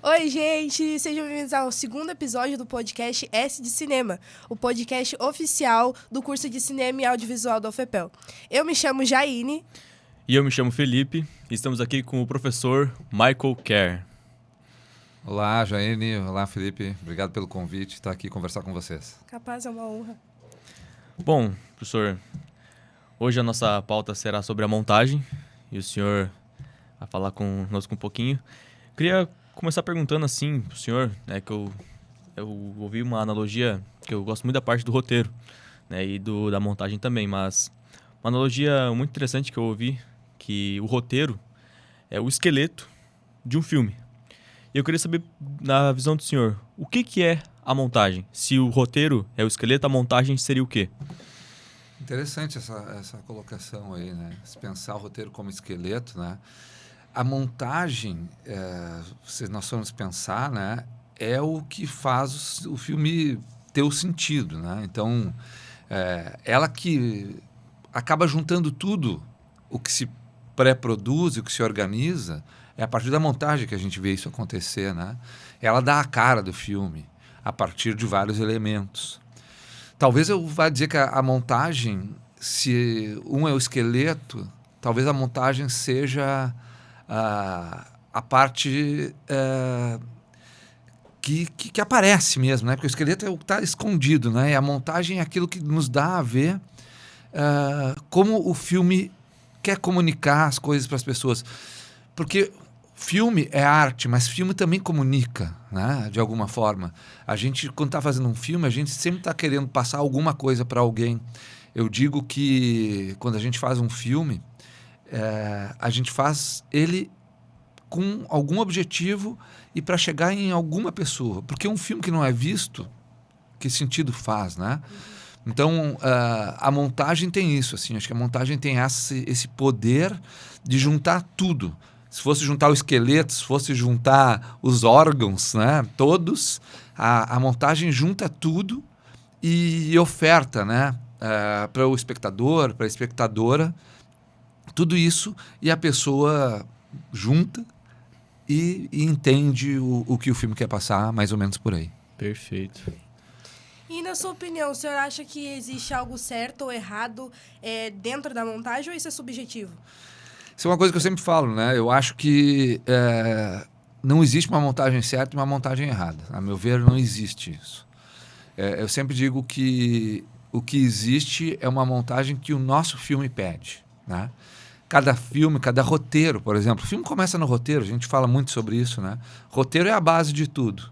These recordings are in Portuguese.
Oi, gente! Sejam bem-vindos ao segundo episódio do podcast S de Cinema, o podcast oficial do curso de Cinema e Audiovisual da UFPEL. Eu me chamo Jaine. E eu me chamo Felipe e estamos aqui com o professor Michael Kerr. Olá, Jaine. Olá, Felipe. Obrigado pelo convite, estar aqui conversar com vocês. Capaz, é uma honra. Bom, professor, hoje a nossa pauta será sobre a montagem e o senhor vai falar conosco um pouquinho. Queria começar perguntando assim pro senhor, né, que eu ouvi uma analogia que eu gosto muito da parte do roteiro, né, e da montagem também, mas uma analogia muito interessante que eu ouvi, que o roteiro é o esqueleto de um filme. E eu queria saber, na visão do senhor, o que é a montagem? Se o roteiro é o esqueleto, a montagem seria o quê? Interessante essa colocação aí, né? Se pensar o roteiro como esqueleto, né? A montagem, se nós formos pensar, né, é o que faz o filme ter o sentido, né? Então, ela que acaba juntando tudo, o que se pré-produz, o que se organiza, é a partir da montagem que a gente vê isso acontecer, né? Ela dá a cara do filme, a partir de vários elementos. Talvez eu vá dizer que a montagem, se um é o esqueleto, talvez a montagem seja a parte que aparece mesmo, né? Porque o esqueleto é o que está escondido, né? E a montagem é aquilo que nos dá a ver como o filme quer comunicar as coisas para as pessoas. Porque filme é arte, mas filme também comunica, né? De alguma forma. A gente, quando está fazendo um filme, a gente sempre está querendo passar alguma coisa para alguém. Eu digo que quando a gente faz um filme, a gente faz ele com algum objetivo e para chegar em alguma pessoa. Porque um filme que não é visto, que sentido faz, né? Então, a montagem tem isso, assim. Acho que a montagem tem esse poder de juntar tudo. Se fosse juntar o esqueleto, se fosse juntar os órgãos, né? Todos, a montagem junta tudo e oferta, né? Para o espectador, para a espectadora, tudo isso, e a pessoa junta e entende o que o filme quer passar, mais ou menos por aí. Perfeito. E na sua opinião, o senhor acha que existe algo certo ou errado dentro da montagem ou isso é subjetivo? Isso é uma coisa que eu sempre falo, né? Eu acho que não existe uma montagem certa e uma montagem errada. A meu ver, não existe isso. Eu sempre digo que o que existe é uma montagem que o nosso filme pede, né? Cada filme, cada roteiro, por exemplo. O filme começa no roteiro, a gente fala muito sobre isso, né? Roteiro é a base de tudo,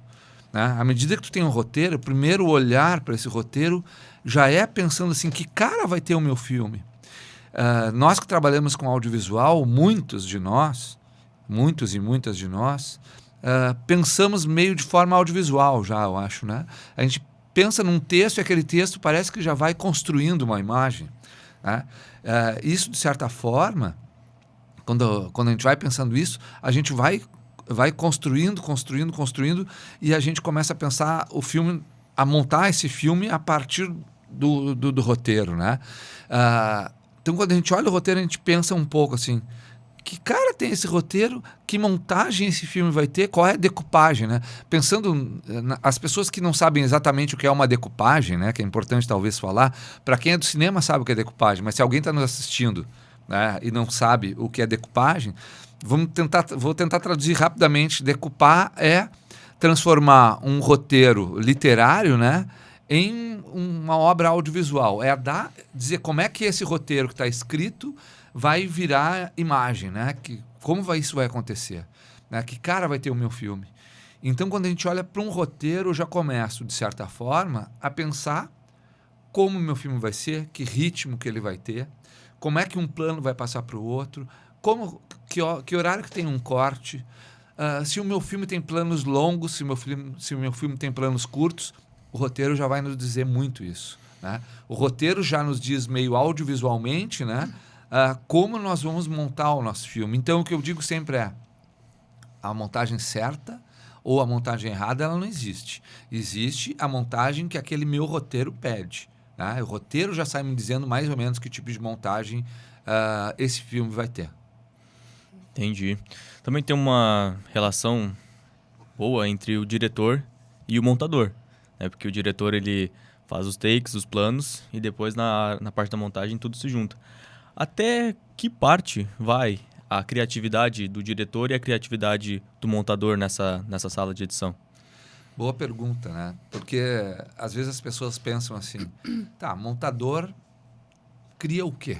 né? À medida que tu tem um roteiro, o primeiro olhar para esse roteiro já é pensando assim, que cara vai ter o meu filme? Nós que trabalhamos com audiovisual, muitos e muitas de nós, pensamos meio de forma audiovisual já, eu acho, né? A gente pensa num texto e aquele texto parece que já vai construindo uma imagem, né? Isso, de certa forma, quando a gente vai pensando isso, a gente vai construindo, e a gente começa a pensar o filme, a montar esse filme a partir do roteiro, né? Então, quando a gente olha o roteiro, a gente pensa um pouco assim, que cara tem esse roteiro, que montagem esse filme vai ter, qual é a decupagem, né? Pensando, as pessoas que não sabem exatamente o que é uma decupagem, né? Que é importante talvez falar, para quem é do cinema sabe o que é decupagem, mas se alguém está nos assistindo, né, e não sabe o que é decupagem, vou tentar traduzir rapidamente. Decupar é transformar um roteiro literário, né, em uma obra audiovisual. Dizer como é que esse roteiro que está escrito vai virar imagem, né? Como isso vai acontecer? Né? Que cara vai ter o meu filme? Então, quando a gente olha para um roteiro, eu já começo, de certa forma, a pensar como o meu filme vai ser, que ritmo que ele vai ter, como é que um plano vai passar para o outro, que horário que tem um corte, se o meu filme tem planos longos, se o meu filme tem planos curtos. O roteiro já vai nos dizer muito isso, né? O roteiro já nos diz meio audiovisualmente, né, como nós vamos montar o nosso filme. Então, o que eu digo sempre é a montagem certa ou a montagem errada ela não existe. Existe a montagem que aquele meu roteiro pede, Né? O roteiro já sai me dizendo mais ou menos que tipo de montagem esse filme vai ter. Entendi. Também tem uma relação boa entre o diretor e o montador, né? Porque o diretor ele faz os takes, os planos e depois na parte da montagem tudo se junta. Até que parte vai a criatividade do diretor e a criatividade do montador nessa sala de edição? Boa pergunta, né? Porque às vezes as pessoas pensam assim, tá, montador cria o quê?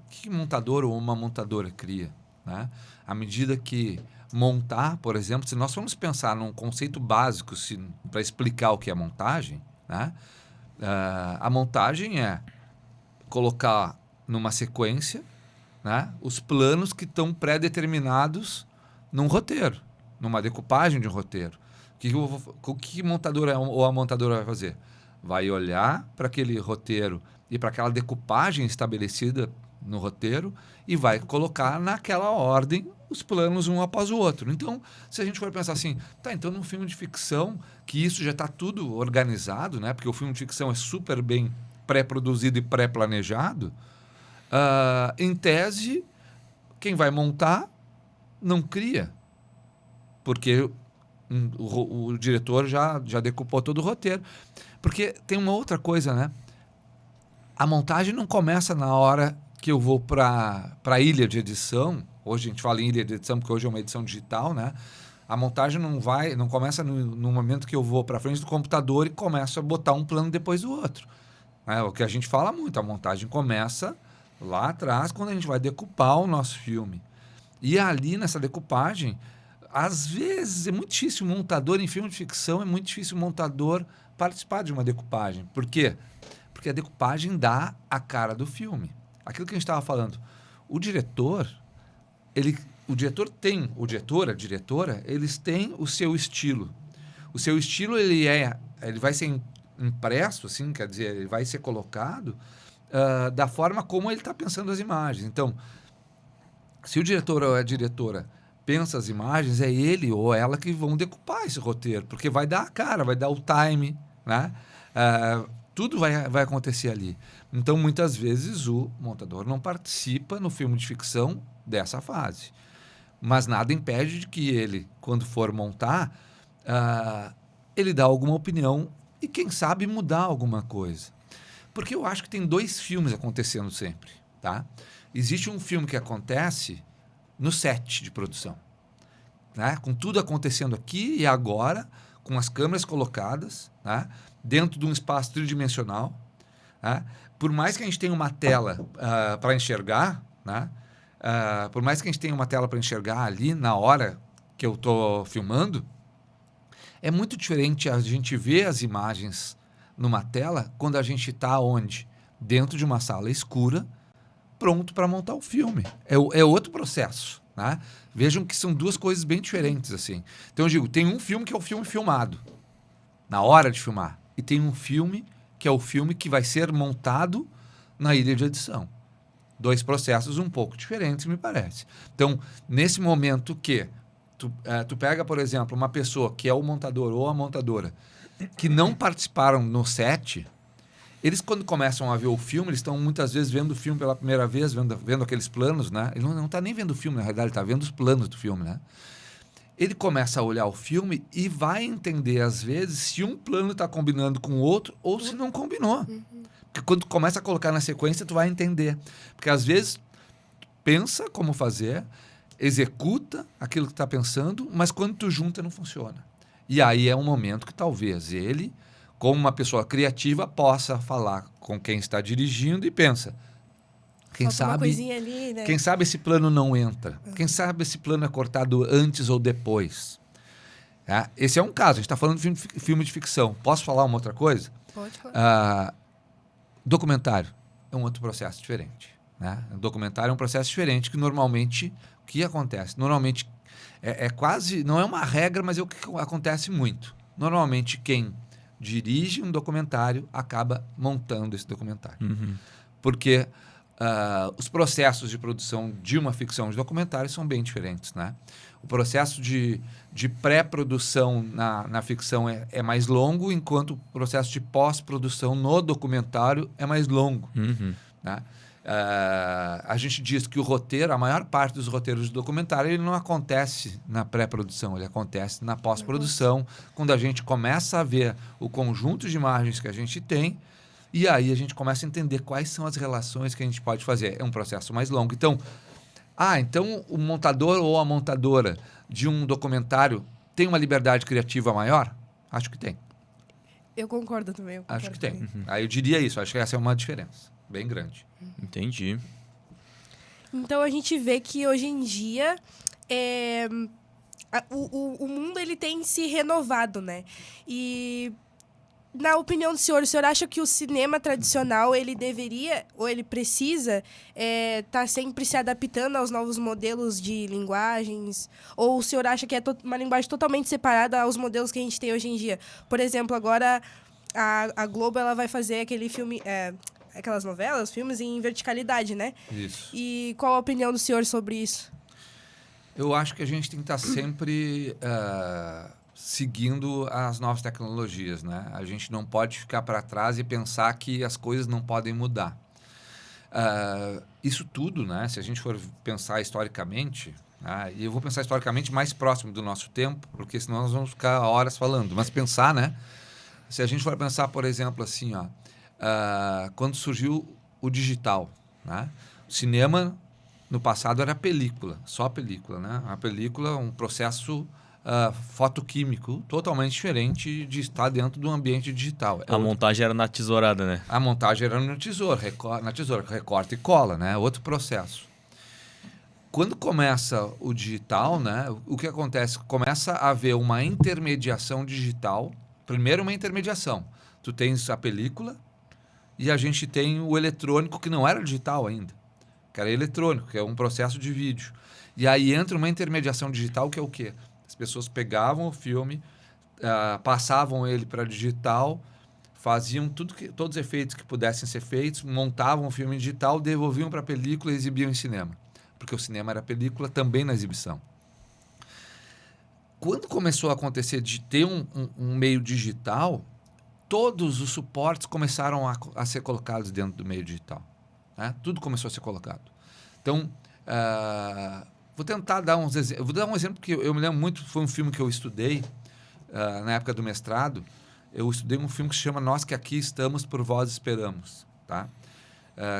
O que montador ou uma montadora cria? Né? À medida que montar, por exemplo, se nós formos pensar num conceito básico para explicar o que é montagem, né? A montagem é colocar numa sequência, né, os planos que estão pré-determinados num roteiro, numa decupagem de um roteiro. O que montador ou a montadora vai fazer? Vai olhar para aquele roteiro e para aquela decupagem estabelecida no roteiro e vai colocar naquela ordem os planos um após o outro. Então, se a gente for pensar assim, tá, então num filme de ficção, que isso já está tudo organizado, né? Porque o filme de ficção é super bem pré-produzido e pré-planejado, em tese, quem vai montar não cria, porque o diretor já decupou todo o roteiro. Porque tem uma outra coisa, né? A montagem não começa na hora que eu vou para a ilha de edição. Hoje a gente fala em ilha de edição porque hoje é uma edição digital, né? A montagem não começa no momento que eu vou para frente do computador e começo a botar um plano depois do outro. É o que a gente fala muito, a montagem começa lá atrás, quando a gente vai decupar o nosso filme. E ali, nessa decupagem, às vezes é muito difícil o montador, em filme de ficção, é muito difícil o montador participar de uma decupagem. Por quê? Porque a decupagem dá a cara do filme. Aquilo que a gente estava falando. O diretor, a diretora, eles têm o seu estilo. O seu estilo, ele vai ser impresso, assim, quer dizer, ele vai ser colocado da forma como ele está pensando as imagens. Então, se o diretor ou a diretora pensa as imagens, é ele ou ela que vão decupar esse roteiro, porque vai dar a cara, vai dar o time, né? Tudo vai acontecer ali. Então, muitas vezes, o montador não participa no filme de ficção dessa fase. Mas nada impede de que ele, quando for montar, ele dá alguma opinião e, quem sabe, mudar alguma coisa. Porque eu acho que tem dois filmes acontecendo sempre, tá? Existe um filme que acontece no set de produção, né? Com tudo acontecendo aqui e agora, com as câmeras colocadas, né? Dentro de um espaço tridimensional, né? Por mais que a gente tenha uma tela para enxergar, né? Por mais que a gente tenha uma tela para enxergar ali na hora que eu estou filmando, é muito diferente a gente ver as imagens numa tela quando a gente está onde? Dentro de uma sala escura, pronto para montar o filme. É outro processo, né? Vejam que são duas coisas bem diferentes, assim. Então eu digo, tem um filme que é o filme filmado, na hora de filmar. E tem um filme que é o filme que vai ser montado na ilha de edição. Dois processos um pouco diferentes, me parece. Então, nesse momento que tu pega, por exemplo, uma pessoa que é o montador ou a montadora, que não participaram no set, eles, quando começam a ver o filme, eles estão muitas vezes vendo o filme pela primeira vez, vendo aqueles planos, né? Ele não está nem vendo o filme, na realidade, ele está vendo os planos do filme, né? Ele começa a olhar o filme e vai entender, às vezes, se um plano está combinando com o outro ou se não combinou. Porque quando tu começa a colocar na sequência, tu vai entender. Porque, às vezes, pensa como fazer, executa aquilo que está pensando, mas quando tu junta, não funciona. E aí é um momento que talvez ele, como uma pessoa criativa, possa falar com quem está dirigindo e pensa, quem Falta uma sabe, coisinha ali, né? quem sabe esse plano não entra. Quem sabe esse plano é cortado antes ou depois. Esse é um caso. A gente está falando de filme de ficção. Posso falar uma outra coisa? Pode falar. Documentário é um outro processo diferente, né? Documentário é um processo diferente que normalmente, o que acontece? Normalmente é quase, não é uma regra, mas é o que acontece muito. Normalmente quem dirige um documentário acaba montando esse documentário. Uhum. Porque os processos de produção de uma ficção de documentário são bem diferentes, né? O processo de pré-produção na ficção é mais longo, enquanto o processo de pós-produção no documentário é mais longo. Uhum. Né? A gente diz que o roteiro, a maior parte dos roteiros do documentário, ele não acontece na pré-produção, ele acontece na pós-produção, quando a gente começa a ver o conjunto de imagens que a gente tem, e aí a gente começa a entender quais são as relações que a gente pode fazer. É um processo mais longo. Então, então o montador ou a montadora de um documentário tem uma liberdade criativa maior? Acho que tem. Eu concordo também. Acho que tem. Aí eu diria isso. Acho que essa é uma diferença bem grande. Entendi. Então a gente vê que hoje em dia o mundo ele tem se renovado, né? E na opinião do senhor, o senhor acha que o cinema tradicional ele deveria ou ele precisa tá sempre se adaptando aos novos modelos de linguagens? Ou o senhor acha que é uma linguagem totalmente separada aos modelos que a gente tem hoje em dia? Por exemplo, agora a Globo ela vai fazer aquele filme, aquelas novelas, filmes em verticalidade, né? Isso. E qual a opinião do senhor sobre isso? Eu acho que a gente tem que estar sempre seguindo as novas tecnologias, né? A gente não pode ficar para trás e pensar que as coisas não podem mudar. Isso tudo, né? Se a gente for pensar historicamente, e eu vou pensar historicamente mais próximo do nosso tempo, porque senão nós vamos ficar horas falando. Mas pensar, né? Se a gente for pensar, por exemplo, assim, quando surgiu o digital, né? O cinema, no passado, era película, só película, né? A película, um processo fotoquímico totalmente diferente de estar dentro do ambiente digital. A montagem era na tesourada, né? A montagem era na tesoura, recorta e cola, né? Outro processo. Quando começa o digital, né? O que acontece? Começa a haver uma intermediação digital. Primeiro, uma intermediação. Tu tens a película e a gente tem o eletrônico, que não era digital ainda, que era eletrônico, que é um processo de vídeo. E aí entra uma intermediação digital, que é o quê? As pessoas pegavam o filme, passavam ele para digital, faziam todos os efeitos que pudessem ser feitos, montavam o filme digital, devolviam para a película e exibiam em cinema. Porque o cinema era película também na exibição. Quando começou a acontecer de ter um meio digital, todos os suportes começaram a ser colocados dentro do meio digital. Né? Tudo começou a ser colocado. Então, vou tentar dar uns exemplos. Vou dar um exemplo que eu me lembro muito, foi um filme que eu estudei na época do mestrado. Eu estudei um filme que se chama Nós que Aqui Estamos, Por Vós Esperamos. Tá?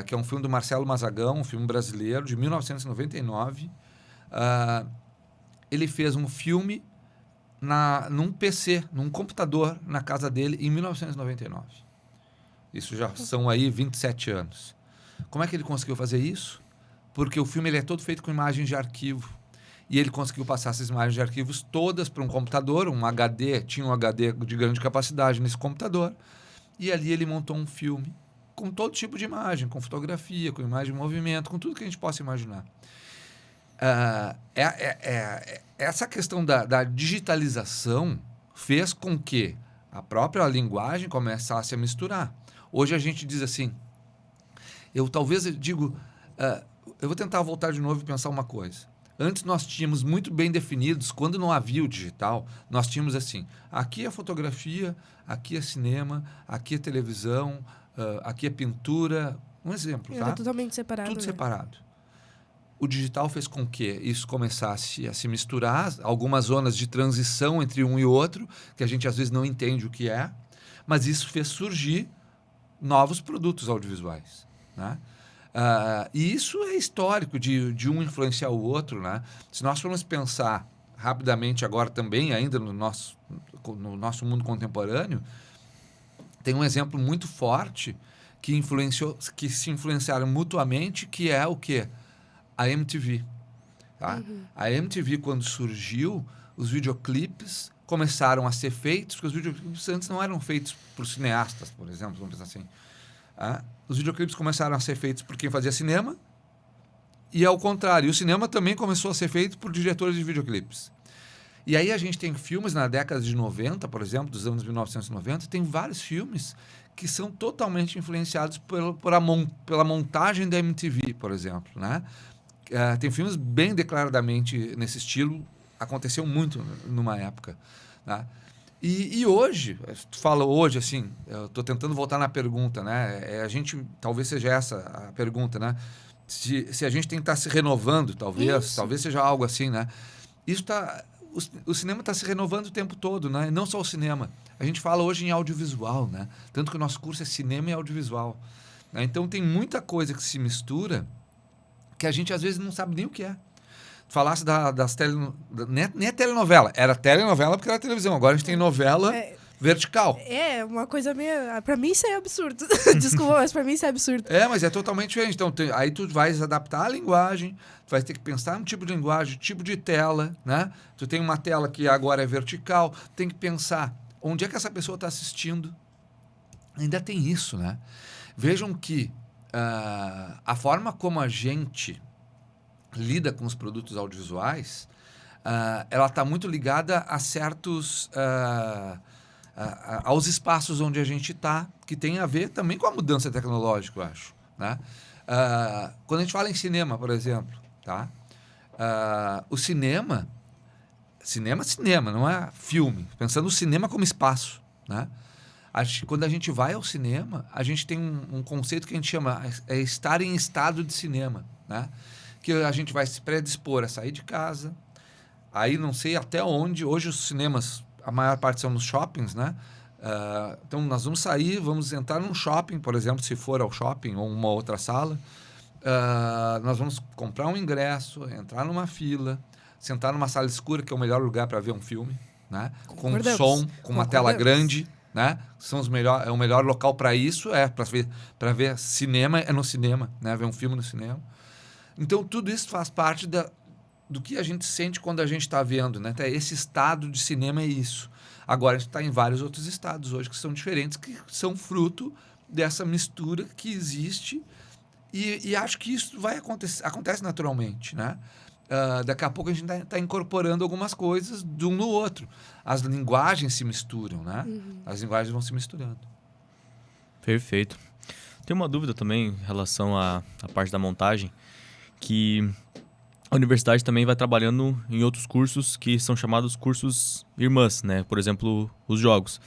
Que é um filme do Marcelo Mazagão, um filme brasileiro, de 1999. Ele fez um filme num PC, num computador, na casa dele, em 1999. Isso já são aí 27 anos. Como é que ele conseguiu fazer isso? Porque o filme ele é todo feito com imagens de arquivo. E ele conseguiu passar essas imagens de arquivos todas para um computador, um HD, tinha um HD de grande capacidade nesse computador. E ali ele montou um filme com todo tipo de imagem, com fotografia, com imagem em movimento, com tudo que a gente possa imaginar. Essa questão da digitalização fez com que a própria linguagem começasse a misturar. Hoje a gente diz assim, eu vou tentar voltar de novo e pensar uma coisa. Antes nós tínhamos muito bem definidos, quando não havia o digital, nós tínhamos assim, aqui é fotografia, aqui é cinema, aqui é televisão, aqui é pintura, um exemplo, tá? Era totalmente separado. Tudo né? separado. O digital fez com que isso começasse a se misturar, algumas zonas de transição entre um e outro, que a gente às vezes não entende o que é, mas isso fez surgir novos produtos audiovisuais, né? E isso é histórico de um influenciar o outro, né? Se nós formos pensar rapidamente agora também, ainda no nosso mundo contemporâneo, tem um exemplo muito forte que se influenciaram mutuamente, que é o quê? A MTV. Tá? Uhum. A MTV, quando surgiu, os videoclipes começaram a ser feitos, porque os videoclipes antes não eram feitos por cineastas, por exemplo, vamos pensar assim. Os videoclipes começaram a ser feitos por quem fazia cinema, e ao contrário, o cinema também começou a ser feito por diretores de videoclipes. E aí a gente tem filmes na década de 90, por exemplo, dos anos 1990, tem vários filmes que são totalmente influenciados pela montagem da MTV, por exemplo, né? Tem filmes bem declaradamente nesse estilo, aconteceu muito numa época, né? E hoje, tu fala hoje, assim, eu estou tentando voltar na pergunta, né? A gente, talvez seja essa a pergunta, né? Se a gente tem que estar se renovando, talvez seja algo assim, né? Isso tá... O cinema está se renovando o tempo todo, né? Não só o cinema. A gente fala hoje em audiovisual, né? Tanto que o nosso curso é cinema e audiovisual, né? Então tem muita coisa que se mistura que a gente às vezes não sabe nem o que é. Falasse das nem é telenovela. Era telenovela porque era televisão. Agora a gente tem novela vertical. É, uma coisa meio... Pra mim isso é absurdo. Desculpa, mas pra mim isso é absurdo. Mas é totalmente diferente. Então, aí tu vais adaptar a linguagem, tu vais ter que pensar no tipo de linguagem, tipo de tela, né? Tu tem uma tela que agora é vertical, tem que pensar onde é que essa pessoa está assistindo. Ainda tem isso, né? Vejam que a forma como a gente lida com os produtos audiovisuais, ela está muito ligada a certos... aos espaços onde a gente está, que tem a ver também com a mudança tecnológica, eu acho, né? Quando a gente fala em cinema, por exemplo, tá? O cinema, não é filme. Pensando no cinema como espaço, né? Quando a gente vai ao cinema, a gente tem um conceito que a gente chama estar em estado de cinema, né? Que a gente vai se predispor a sair de casa. Aí não sei até onde. Hoje os cinemas, a maior parte são nos shoppings, né? Então nós vamos sair, vamos entrar num shopping, por exemplo, se for ao shopping ou uma outra sala. Nós vamos comprar um ingresso, entrar numa fila, sentar numa sala escura, que é o melhor lugar para ver um filme, né? Com um som, com uma tela grande, né? É o melhor local para isso, para ver cinema, é no cinema, né? Ver um filme no cinema. Então tudo isso faz parte do que a gente sente quando a gente está vendo, né? Esse estado de cinema é isso. Agora a gente está em vários outros estados hoje que são diferentes, que são fruto dessa mistura que existe e acho que isso acontece naturalmente, né? Daqui a pouco a gente está incorporando algumas coisas de um no outro. As linguagens se misturam, né? Uhum. As linguagens vão se misturando. Perfeito. Tem uma dúvida também em relação à parte da montagem, que a universidade também vai trabalhando em outros cursos que são chamados cursos irmãs, né? Por exemplo, os jogos.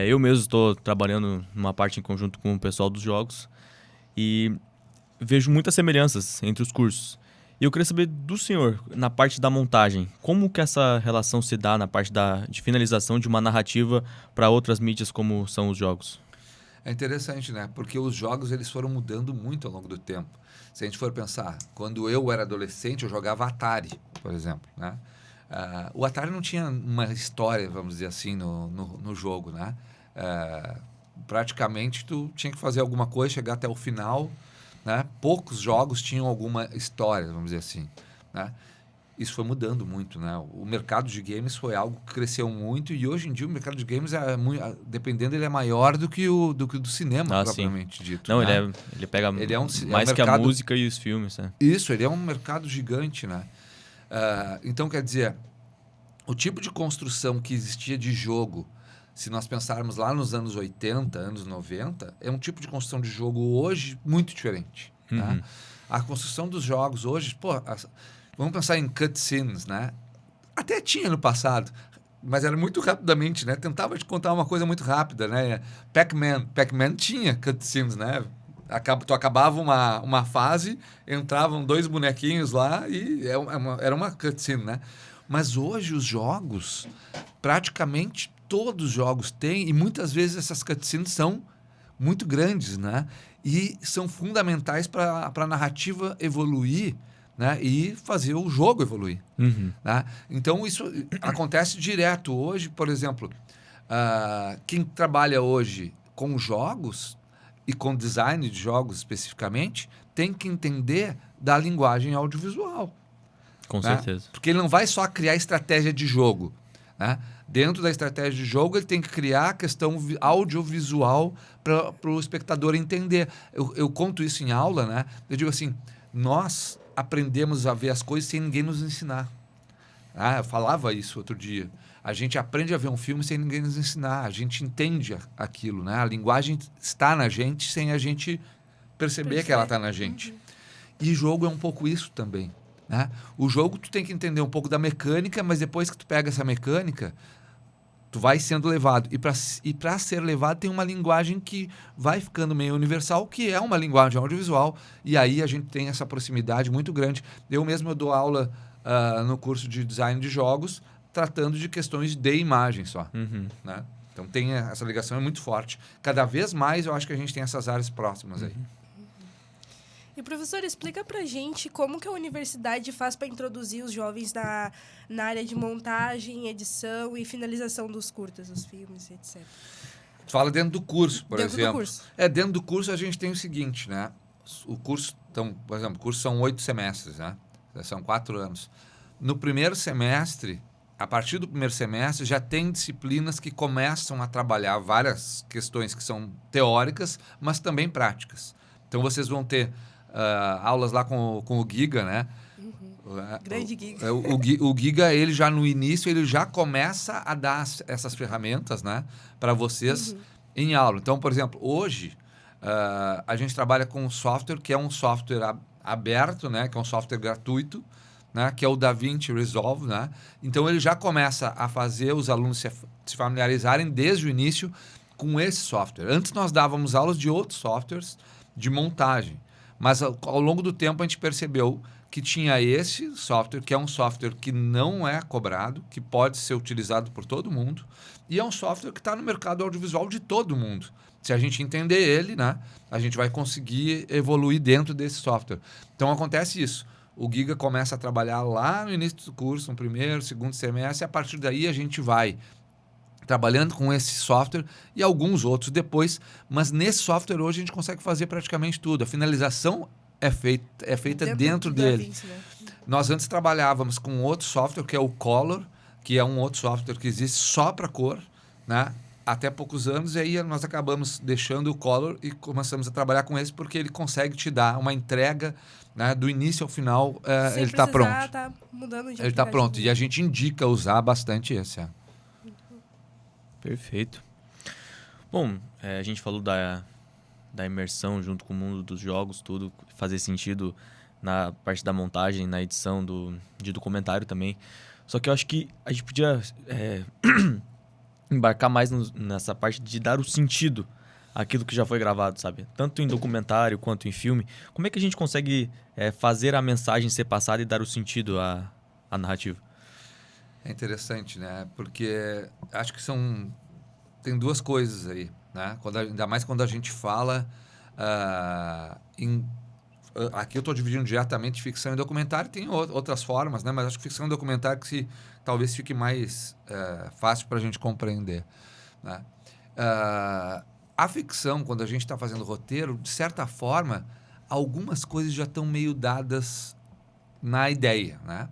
Eu mesmo estou trabalhando numa parte em conjunto com o pessoal dos jogos e vejo muitas semelhanças entre os cursos. E eu queria saber do senhor, na parte da montagem, como que essa relação se dá na parte de finalização de uma narrativa para outras mídias como são os jogos? É interessante, né? Porque os jogos eles foram mudando muito ao longo do tempo. Se a gente for pensar, quando eu era adolescente, eu jogava Atari, por exemplo, né? O Atari não tinha uma história, vamos dizer assim, no jogo, né? Praticamente, tu tinha que fazer alguma coisa, chegar até o final, né? Poucos jogos tinham alguma história, vamos dizer assim, né? Isso foi mudando muito, né? O mercado de games foi algo que cresceu muito e hoje em dia o mercado de games, dependendo, ele é maior do que o do cinema, propriamente dito. Não, né? ele pega mais que a música e os filmes, né? Isso, ele é um mercado gigante, né? Então, quer dizer, o tipo de construção que existia de jogo, se nós pensarmos lá nos anos 80, anos 90, é um tipo de construção de jogo hoje muito diferente. Uhum. Né? A construção dos jogos hoje, vamos pensar em cutscenes, né? Até tinha no passado, mas era muito rapidamente, né? Tentava te contar uma coisa muito rápida, né? Pac-Man tinha cutscenes, né? Tu acabava uma fase, entravam 2 bonequinhos lá e era uma cutscene, né? Mas hoje os jogos, praticamente todos os jogos têm, e muitas vezes essas cutscenes são muito grandes, né? E são fundamentais para a narrativa evoluir, né? E fazer o jogo evoluir. Uhum. Né? Então, isso acontece direto hoje. Por exemplo, quem trabalha hoje com jogos e com design de jogos especificamente, tem que entender da linguagem audiovisual. Com né? certeza. Porque ele não vai só criar estratégia de jogo. Né? Dentro da estratégia de jogo, ele tem que criar a questão audiovisual para o espectador entender. Eu conto isso em aula, né? Eu digo assim, nós aprendemos a ver as coisas sem ninguém nos ensinar. Eu falava isso outro dia. A gente aprende a ver um filme sem ninguém nos ensinar. A gente entende aquilo, né? A linguagem está na gente sem a gente perceber que ela está na gente. E jogo é um pouco isso também, né? O jogo tu tem que entender um pouco da mecânica, mas depois que tu pega essa mecânica, tu vai sendo levado. E para ser levado tem uma linguagem que vai ficando meio universal, que é uma linguagem audiovisual. E aí a gente tem essa proximidade muito grande. Eu dou aula no curso de design de jogos, tratando de questões de imagem só. Né? Então tem essa ligação, é muito forte. Cada vez mais eu acho que a gente tem essas áreas próximas aí. E, professor, explica pra gente como que a universidade faz para introduzir os jovens na área de montagem, edição e finalização dos curtas, dos filmes, etc. Tu fala dentro do curso, por Dentro do exemplo. curso. Dentro do curso a gente tem o seguinte, né? O curso, então, por exemplo, o curso são 8 semestres, né? São 4 anos. No primeiro semestre, a partir do primeiro semestre, já tem disciplinas que começam a trabalhar várias questões que são teóricas, mas também práticas. Então, vocês vão ter aulas lá com o Giga, né? Grande Giga. O Giga, ele já no início, ele já começa a dar essas ferramentas, né? Para vocês em aula. Então, por exemplo, hoje, a gente trabalha com um software que é um software aberto, né? Que é um software gratuito, né, que é o DaVinci Resolve, né? Então ele já começa a fazer os alunos se familiarizarem desde o início com esse software. Antes nós dávamos aulas de outros softwares de montagem, mas ao longo do tempo a gente percebeu que tinha esse software, que é um software que não é cobrado, que pode ser utilizado por todo mundo, e é um software que está no mercado audiovisual de todo mundo. Se a gente entender ele, né, a gente vai conseguir evoluir dentro desse software. Então acontece isso. O Giga começa a trabalhar lá no início do curso, no primeiro, segundo semestre, e a partir daí a gente vai trabalhando com esse software e alguns outros depois, mas nesse software hoje a gente consegue fazer praticamente tudo. A finalização é feita dentro dele. DaVinci, né? Nós antes trabalhávamos com outro software, que é o Color, que é um outro software que existe só para cor, né? Até poucos anos, e aí nós acabamos deixando o Color e começamos a trabalhar com esse, porque ele consegue te dar uma entrega, né, do início ao final, ele está pronto. Tá mudando de Ele está aplicativo. pronto. E a gente indica usar bastante esse. Perfeito. Bom, a gente falou da imersão junto com o mundo dos jogos, tudo fazer sentido na parte da montagem, na edição de documentário também. Só que eu acho que a gente podia embarcar mais nessa parte de dar o sentido àquilo que já foi gravado, sabe? Tanto em documentário quanto em filme. Como é que a gente consegue fazer a mensagem ser passada e dar o sentido à narrativa? É interessante, né? Porque acho que tem duas coisas aí, né? Ainda mais quando a gente fala aqui eu estou dividindo diretamente ficção e documentário, tem outras formas, né? Mas acho que ficção e documentário que talvez fique mais fácil para a gente compreender, né? A ficção, quando a gente está fazendo roteiro, de certa forma, algumas coisas já estão meio dadas na ideia, né?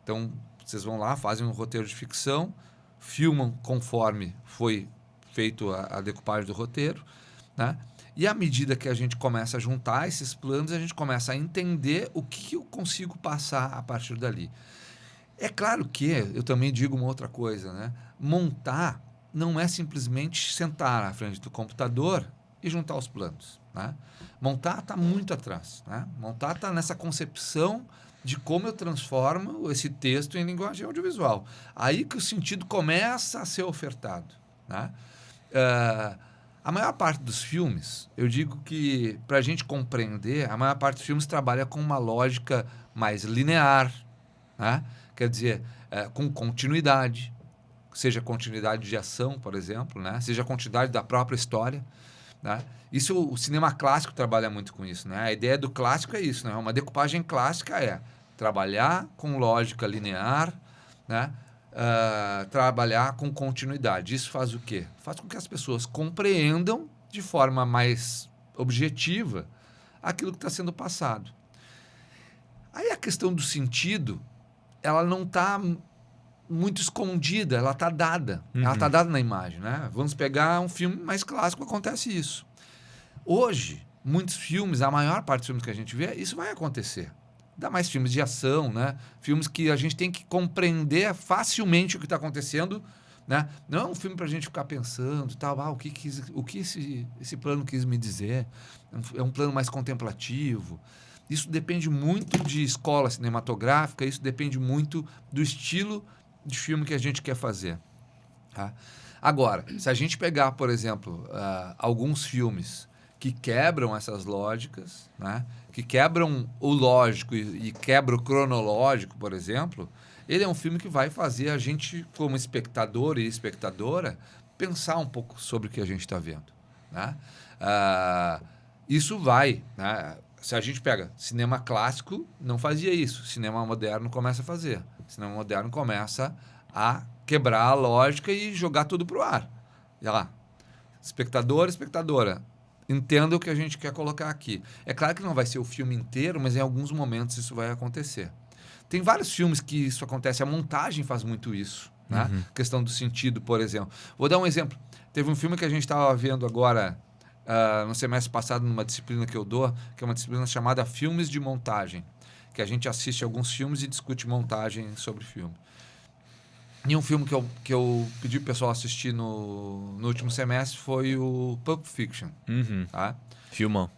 Então, vocês vão lá, fazem um roteiro de ficção, filmam conforme foi feito a decupagem do roteiro, né? E à medida que a gente começa a juntar esses planos, a gente começa a entender o que eu consigo passar a partir dali. É claro que eu também digo uma outra coisa, né? Montar não é simplesmente sentar na frente do computador e juntar os planos, né? Montar está muito atrás, né? Montar está nessa concepção de como eu transformo esse texto em linguagem audiovisual. Aí que o sentido começa a ser ofertado, né? A maior parte dos filmes, eu digo que, para a gente compreender, a maior parte dos filmes trabalha com uma lógica mais linear, né? Quer dizer, com continuidade, seja continuidade de ação, por exemplo, né? Seja continuidade da própria história, né? Isso, o cinema clássico trabalha muito com isso, né? A ideia do clássico é isso, né? Uma decupagem clássica é trabalhar com lógica linear, né? Trabalhar com continuidade. Isso faz o quê? Faz com que as pessoas compreendam de forma mais objetiva aquilo que está sendo passado. Aí a questão do sentido, ela não está muito escondida, ela está dada. Ela está dada na imagem, né? Vamos pegar um filme mais clássico, acontece isso. Hoje, muitos filmes, a maior parte dos filmes que a gente vê, isso vai acontecer. Ainda mais filmes de ação, né? Filmes que a gente tem que compreender facilmente o que está acontecendo, né? Não é um filme para a gente ficar pensando, tal, o que esse plano quis me dizer. É um plano mais contemplativo. Isso depende muito de escola cinematográfica, isso depende muito do estilo de filme que a gente quer fazer. Tá? Agora, se a gente pegar, por exemplo, alguns filmes que quebram essas lógicas, né? Que quebram o lógico e quebram o cronológico, por exemplo, ele é um filme que vai fazer a gente, como espectador e espectadora, pensar um pouco sobre o que a gente está vendo. Né? Isso vai... Né? Se a gente pega cinema clássico, não fazia isso. Cinema moderno começa a fazer. Cinema moderno começa a quebrar a lógica e jogar tudo pro ar. E lá, espectador, espectadora, entenda o que a gente quer colocar aqui. É claro que não vai ser o filme inteiro, mas em alguns momentos isso vai acontecer. Tem vários filmes que isso acontece. A montagem faz muito isso. Né? Questão do sentido, por exemplo. Vou dar um exemplo. Teve um filme que a gente estava vendo agora... no semestre passado, numa disciplina que eu dou, que é uma disciplina chamada Filmes de Montagem, que a gente assiste alguns filmes e discute montagem sobre filme. E um filme que eu pedi para o pessoal assistir no último semestre foi o Pulp Fiction. Tá? Filmão.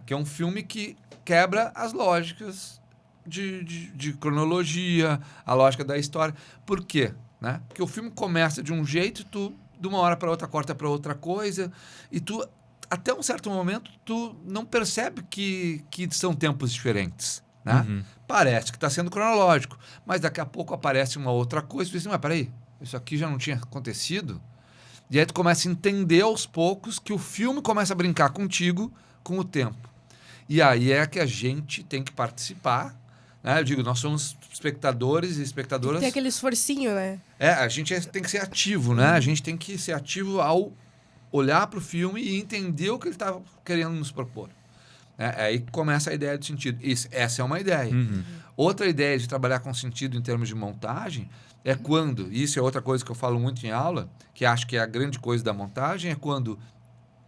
Que é um filme que quebra as lógicas de cronologia, a lógica da história. Por quê? Né? Porque o filme começa de um jeito, tu, de uma hora para outra, corta para outra coisa, e tu... Até um certo momento, tu não percebe que são tempos diferentes. Né? Parece que está sendo cronológico, mas daqui a pouco aparece uma outra coisa e tu diz, mas peraí, isso aqui já não tinha acontecido? E aí tu começa a entender aos poucos que o filme começa a brincar contigo com o tempo. E aí é que a gente tem que participar. Né? Eu digo, nós somos espectadores e espectadoras... Tem aquele esforcinho, né? A gente tem que ser ativo, né? A gente tem que ser ativo ao olhar para o filme e entender o que ele estava querendo nos propor. Aí começa a ideia de sentido. Essa é uma ideia. Outra ideia de trabalhar com sentido em termos de montagem é quando, isso é outra coisa que eu falo muito em aula, que acho que é a grande coisa da montagem, é quando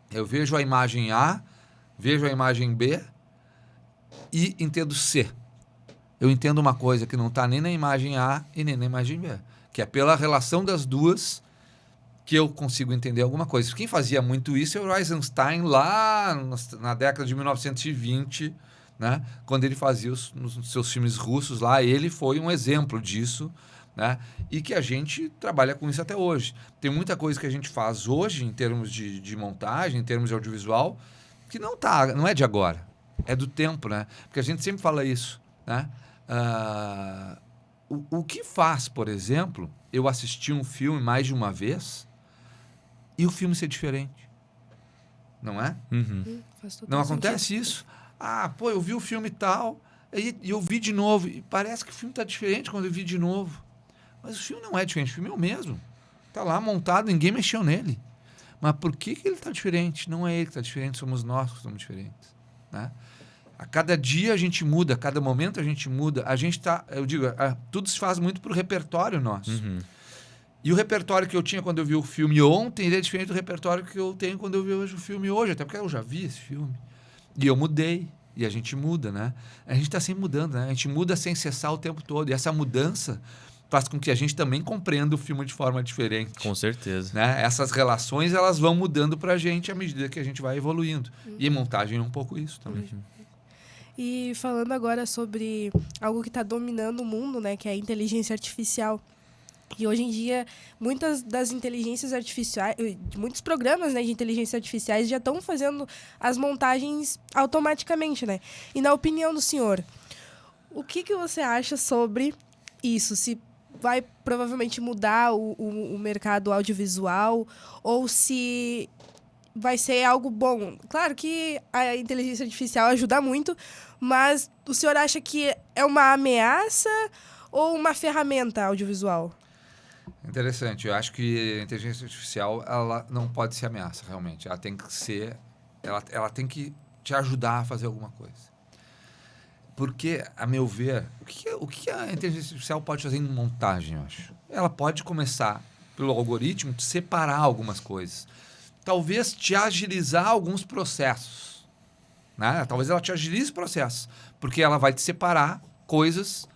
eu vejo a imagem A, vejo a imagem B e entendo C. Eu entendo uma coisa que não está nem na imagem A e nem na imagem B, que é pela relação das duas que eu consigo entender alguma coisa. Quem fazia muito isso é o Eisenstein lá na década de 1920, né? Quando ele fazia os seus filmes russos lá, ele foi um exemplo disso, né? E que a gente trabalha com isso até hoje. Tem muita coisa que a gente faz hoje em termos de montagem, em termos de audiovisual, que não é de agora, é do tempo, né? Porque a gente sempre fala isso, né? O que faz, por exemplo, eu assistir um filme mais de uma vez e o filme ser diferente? Não é? Não acontece isso? Eu vi o filme tal, e eu vi de novo, e parece que o filme está diferente quando eu vi de novo. Mas o filme não é diferente, o filme é o mesmo. Está lá montado, ninguém mexeu nele. Mas por que ele está diferente? Não é ele que está diferente, somos nós que estamos diferentes. Né? A cada dia a gente muda, a cada momento a gente muda. A gente está, eu digo, tudo se faz muito para o repertório nosso. E o repertório que eu tinha quando eu vi o filme ontem, ele é diferente do repertório que eu tenho quando eu vejo o filme hoje, até porque eu já vi esse filme. E eu mudei, e a gente muda, né? A gente está sempre mudando, né? A gente muda sem cessar o tempo todo. E essa mudança faz com que a gente também compreenda o filme de forma diferente. Com certeza. Né? Essas relações, elas vão mudando para a gente à medida que a gente vai evoluindo. E montagem é um pouco isso também. E falando agora sobre algo que está dominando o mundo, né? Que é a inteligência artificial. E hoje em dia, muitas das inteligências artificiais, muitos programas, né, de inteligência artificiais já estão fazendo as montagens automaticamente, né? E na opinião do senhor, o que você acha sobre isso? Se vai provavelmente mudar o mercado audiovisual ou se vai ser algo bom? Claro que a inteligência artificial ajuda muito, mas o senhor acha que é uma ameaça ou uma ferramenta audiovisual? Interessante. Eu acho que a inteligência artificial ela não pode ser ameaça, realmente. Ela tem que ser... Ela tem que te ajudar a fazer alguma coisa. Porque, a meu ver, o que a inteligência artificial pode fazer em montagem, eu acho? Ela pode começar, pelo algoritmo, de separar algumas coisas. Talvez te agilizar alguns processos. Né? Talvez ela te agilize processos. Porque ela vai te separar coisas,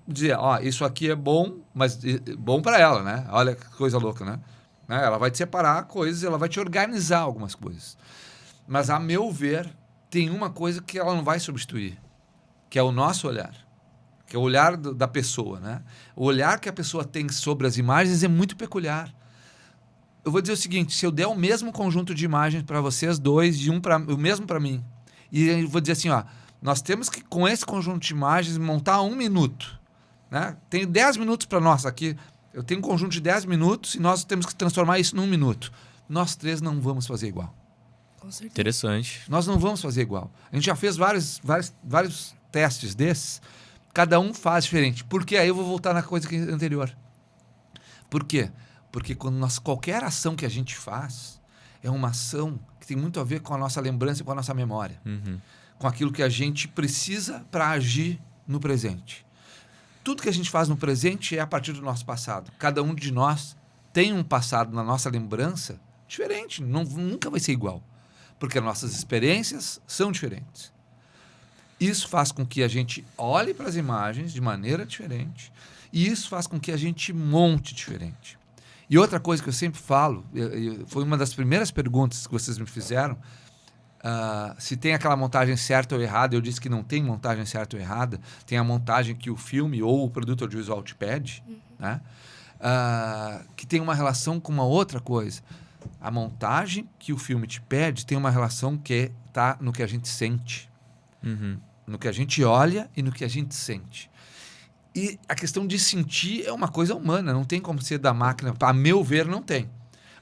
dizer, ó, isso aqui é bom, mas bom para ela, né? Olha que coisa louca, né? Ela vai te separar coisas, ela vai te organizar algumas coisas. Mas, a meu ver, tem uma coisa que ela não vai substituir, que é o nosso olhar, que é o olhar da pessoa, né? O olhar que a pessoa tem sobre as imagens é muito peculiar. Eu vou dizer o seguinte, se eu der o mesmo conjunto de imagens para vocês dois e o mesmo para mim, e eu vou dizer assim, ó, nós temos que, com esse conjunto de imagens, montar 1 minuto. Né? Tenho 10 minutos para nós aqui. Eu tenho um conjunto de 10 minutos e nós temos que transformar isso num minuto. Nós 3 não vamos fazer igual. Com certeza. Interessante. Nós não vamos fazer igual. A gente já fez vários testes desses. Cada um faz diferente. Porque aí eu vou voltar na coisa anterior. Por quê? Porque qualquer ação que a gente faz é uma ação que tem muito a ver com a nossa lembrança e com a nossa memória. Uhum. Com aquilo que a gente precisa para agir no presente. Tudo que a gente faz no presente é a partir do nosso passado. Cada um de nós tem um passado na nossa lembrança diferente. Nunca vai ser igual. Porque as nossas experiências são diferentes. Isso faz com que a gente olhe para as imagens de maneira diferente. E isso faz com que a gente monte diferente. E outra coisa que eu sempre falo, foi uma das primeiras perguntas que vocês me fizeram, se tem aquela montagem certa ou errada. Eu disse que não tem montagem certa ou errada. Tem a montagem que o filme ou o produto audiovisual te pede, né? Que tem uma relação com uma outra coisa. A montagem que o filme te pede tem uma relação que está no que a gente sente. Uhum. No que a gente olha e no que a gente sente. E a questão de sentir é uma coisa humana, não tem como ser da máquina. A meu ver, não tem.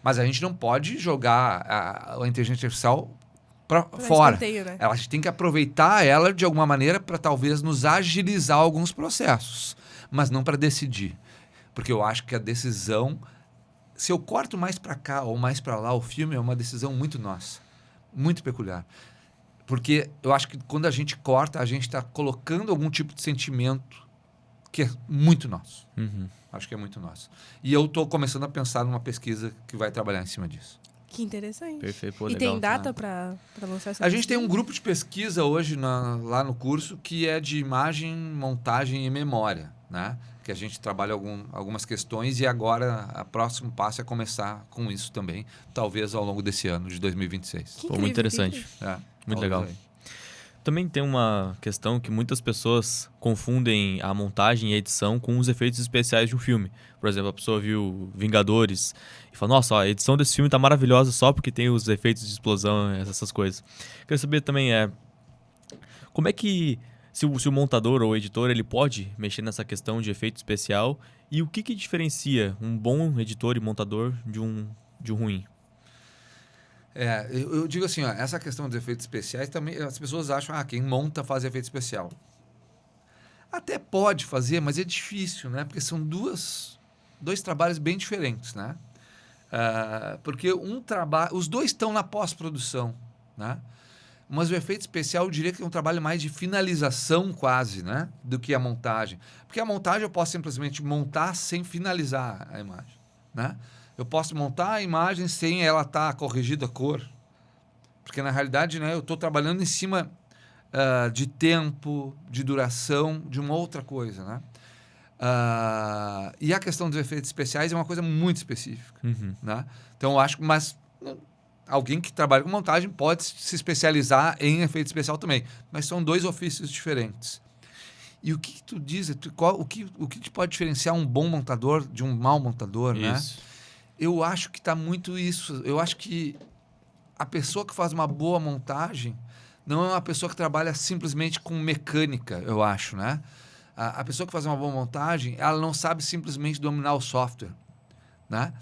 Mas a gente não pode jogar a inteligência artificial para fora. Né? A gente tem que aproveitar ela de alguma maneira para talvez nos agilizar alguns processos, mas não para decidir. Porque eu acho que a decisão, se eu corto mais para cá ou mais para lá, o filme é uma decisão muito nossa, muito peculiar. Porque eu acho que quando a gente corta, a gente está colocando algum tipo de sentimento que é muito nosso. Uhum. Acho que é muito nosso. E eu estou começando a pensar numa pesquisa que vai trabalhar em cima disso. Que interessante. Perfeito. Pô, e legal. tem data para lançar essa A gente tem pesquisa? um grupo de pesquisa hoje lá no curso que é de imagem, montagem e memória, né? Que a gente trabalha algumas questões e agora o próximo passo é começar com isso também, talvez ao longo desse ano de 2026. Que Pô, muito interessante. incrível. Muito legal. Também tem uma questão que muitas pessoas confundem a montagem e a edição com os efeitos especiais de um filme. Por exemplo, a pessoa viu Vingadores e fala, nossa, a edição desse filme tá maravilhosa só porque tem os efeitos de explosão, essas coisas. Quero saber também, como é que, se o montador ou o editor, ele pode mexer nessa questão de efeito especial e o que diferencia um bom editor e montador de um ruim? Eu digo assim, ó, essa questão dos efeitos especiais também, as pessoas acham, quem monta faz efeito especial. Até pode fazer, mas é difícil, né? Porque são dois trabalhos bem diferentes, né? Porque os dois estão na pós-produção, né? Mas o efeito especial, eu diria que é um trabalho mais de finalização quase, né? Do que a montagem. Porque a montagem eu posso simplesmente montar sem finalizar a imagem, né? Eu posso montar a imagem sem ela estar corrigida a cor. Porque, na realidade, né, eu estou trabalhando em cima de tempo, de duração, de uma outra coisa. Né? E a questão dos efeitos especiais é uma coisa muito específica. Uhum. Né? Então, eu acho que... Mas alguém que trabalha com montagem pode se especializar em efeito especial também. Mas são dois ofícios diferentes. E o que tu diz? O que te pode diferenciar um bom montador de um mau montador, né? Eu acho que está muito isso. Eu acho que a pessoa que faz uma boa montagem não é uma pessoa que trabalha simplesmente com mecânica, eu acho, né? A pessoa que faz uma boa montagem, ela não sabe simplesmente dominar o software, né?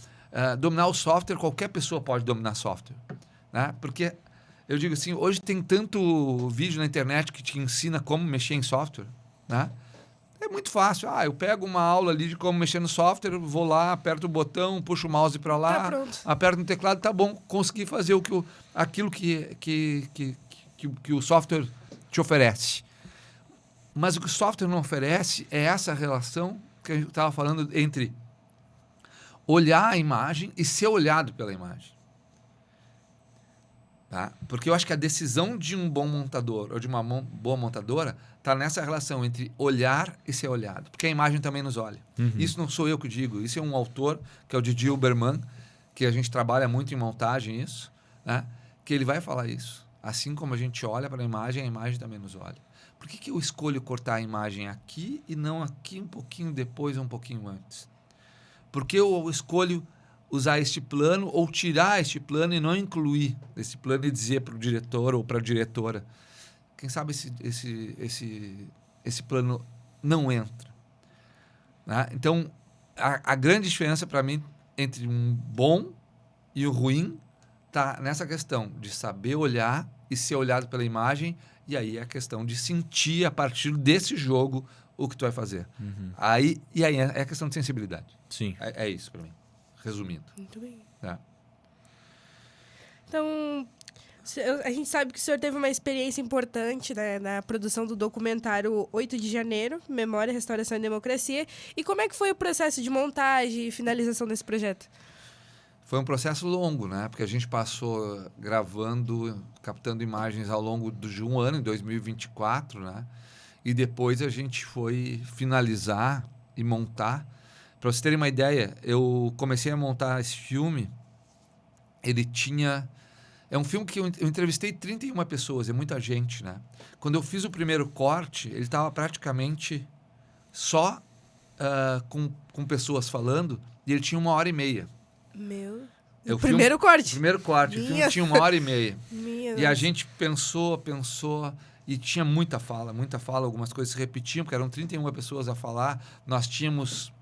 Dominar o software, qualquer pessoa pode dominar software, né? Porque, eu digo assim, hoje tem tanto vídeo na internet que te ensina como mexer em software, né? É muito fácil. Eu pego uma aula ali de como mexer no software, vou lá, aperto o botão, puxo o mouse para lá, aperto no teclado, tá bom, consegui fazer aquilo que o software te oferece. Mas o que o software não oferece é essa relação que a gente estava falando entre olhar a imagem e ser olhado pela imagem. Tá? Porque eu acho que a decisão de um bom montador ou de uma boa montadora está nessa relação entre olhar e ser olhado. Porque a imagem também nos olha. Isso não sou eu que digo. Isso é um autor, que é o Didi Huberman, que a gente trabalha muito em montagem, isso, né? Que ele vai falar isso. Assim como a gente olha para a imagem também nos olha. Por que eu escolho cortar a imagem aqui e não aqui um pouquinho depois ou um pouquinho antes? Por que eu escolho usar este plano ou tirar este plano e não incluir esse plano e dizer para o diretor ou para a diretora, quem sabe esse plano não entra. Né? Então, a grande diferença para mim entre um bom e o ruim está nessa questão de saber olhar e ser olhado pela imagem, e aí é a questão de sentir a partir desse jogo o que tu vai fazer. Aí é a questão de sensibilidade. Sim. É isso para mim. Resumindo. Muito bem. Tá? Então, a gente sabe que o senhor teve uma experiência importante, né, na produção do documentário 8 de Janeiro, Memória, Restauração e Democracia. E como é que foi o processo de montagem e finalização desse projeto? Foi um processo longo, né? Porque a gente passou gravando, captando imagens ao longo de um ano, em 2024, né? E depois a gente foi finalizar e montar. Para vocês terem uma ideia, eu comecei a montar esse filme, ele tinha... É um filme que eu entrevistei 31 pessoas, é muita gente, né? Quando eu fiz o primeiro corte, ele estava praticamente só com pessoas falando, e ele tinha 1h30. Meu... O primeiro corte? O primeiro corte, o filme tinha 1h30. E a gente pensou, e tinha muita fala, algumas coisas se repetiam, porque eram 31 pessoas a falar. Nós tínhamos...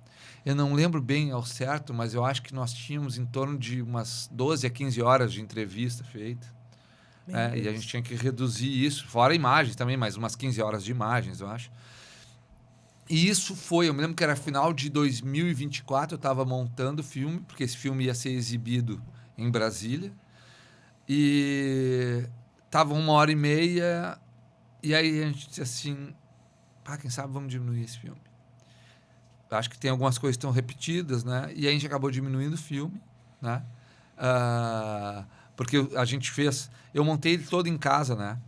Eu não lembro bem ao certo, mas eu acho que nós tínhamos em torno de umas 12 a 15 horas de entrevista feita. E a gente tinha que reduzir isso, fora imagens também, mas umas 15 horas de imagens, eu acho. E isso foi, eu me lembro que era final de 2024, eu estava montando o filme, porque esse filme ia ser exibido em Brasília. E estava 1h30, e aí a gente disse assim, quem sabe vamos diminuir esse filme. Acho que tem algumas coisas que estão repetidas, né? E a gente acabou diminuindo o filme, né? Porque a gente fez... Eu montei ele todo em casa, né?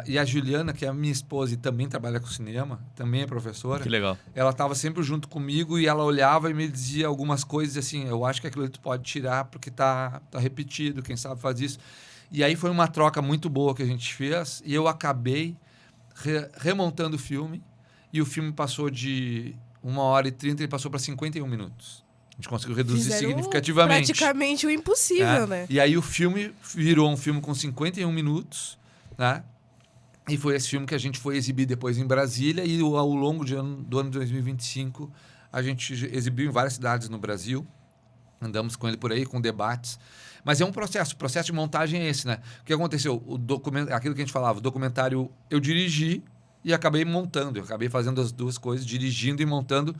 E a Juliana, que é a minha esposa e também trabalha com cinema, também é professora. Que legal. Ela estava sempre junto comigo e ela olhava e me dizia algumas coisas assim, eu acho que aquilo tu pode tirar porque tá repetido, quem sabe faz isso. E aí foi uma troca muito boa que a gente fez e eu acabei remontando o filme e o filme passou de 1h30, ele passou para 51 minutos. A gente conseguiu reduzir significativamente. Praticamente o impossível, né? E aí o filme virou um filme com 51 minutos, né? E foi esse filme que a gente foi exibir depois em Brasília e ao longo do ano de 2025 a gente exibiu em várias cidades no Brasil. Andamos com ele por aí, com debates. Mas é um processo. O processo de montagem é esse, né? O que aconteceu? Aquilo que a gente falava, o documentário eu dirigi e acabei montando. Eu acabei fazendo as duas coisas, dirigindo e montando,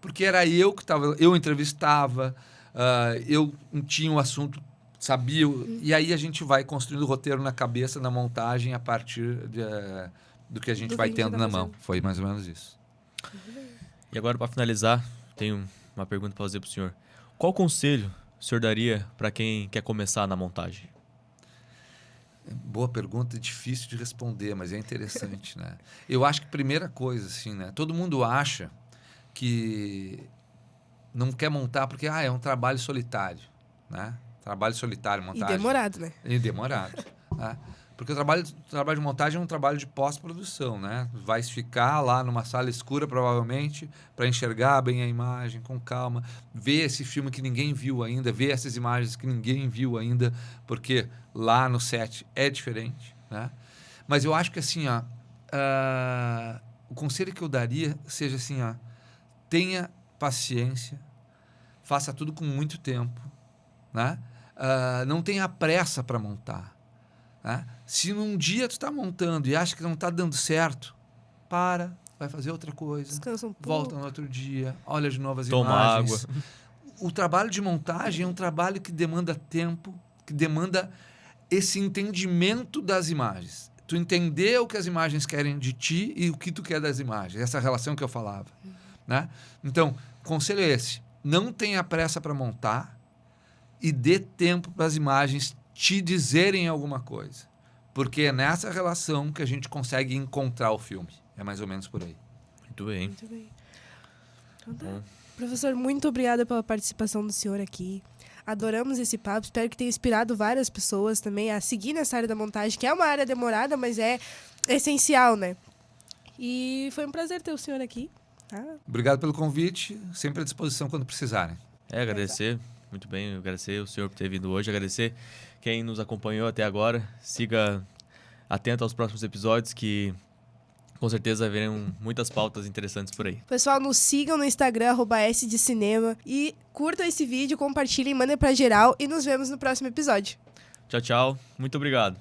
porque era eu que estava... Eu entrevistava, eu tinha um assunto, sabia... E aí a gente vai construindo o roteiro na cabeça, na montagem, a partir do que a gente vai tendo na mão. Foi mais ou menos isso. E agora, para finalizar, tenho uma pergunta para fazer para o senhor. Qual conselho o senhor daria para quem quer começar na montagem? Boa pergunta, difícil de responder, mas é interessante, né? Eu acho que primeira coisa, assim, né? Todo mundo acha que não quer montar porque é um trabalho solitário, né? Trabalho solitário, montagem. E demorado, né? E demorado, né? Porque o trabalho de montagem é um trabalho de pós-produção, né? Vai ficar lá numa sala escura, provavelmente, para enxergar bem a imagem, com calma, ver esse filme que ninguém viu ainda, ver essas imagens que ninguém viu ainda, porque lá no set é diferente, né? Mas eu acho que, assim, o conselho que eu daria seja assim, tenha paciência, faça tudo com muito tempo, né? Não tenha pressa para montar. Né? Se num dia tu está montando e acha que não está dando certo, vai fazer outra coisa, descansa um pouco, volta no outro dia, olha de novo as toma imagens. água. O trabalho de montagem é um trabalho que demanda tempo, que demanda esse entendimento das imagens. Tu entender o que as imagens querem de ti e o que tu quer das imagens, essa relação que eu falava. Né? Então, o conselho é esse: não tenha pressa para montar e dê tempo para as imagens te dizerem alguma coisa. Porque é nessa relação que a gente consegue encontrar o filme. É mais ou menos por aí. Muito bem. Muito bem. Então tá. Professor, muito obrigada pela participação do senhor aqui. Adoramos esse papo. Espero que tenha inspirado várias pessoas também a seguir nessa área da montagem, que é uma área demorada, mas é essencial, né? E foi um prazer ter o senhor aqui. Tá? Obrigado pelo convite. Sempre à disposição quando precisarem. Agradecer. Muito bem, agradecer o senhor por ter vindo hoje. Agradecer quem nos acompanhou até agora. Siga atento aos próximos episódios, que com certeza verão muitas pautas interessantes por aí. Pessoal, nos sigam no Instagram, @sdecinema. E curtam esse vídeo, compartilhem, mandem pra geral. E nos vemos no próximo episódio. Tchau, tchau. Muito obrigado.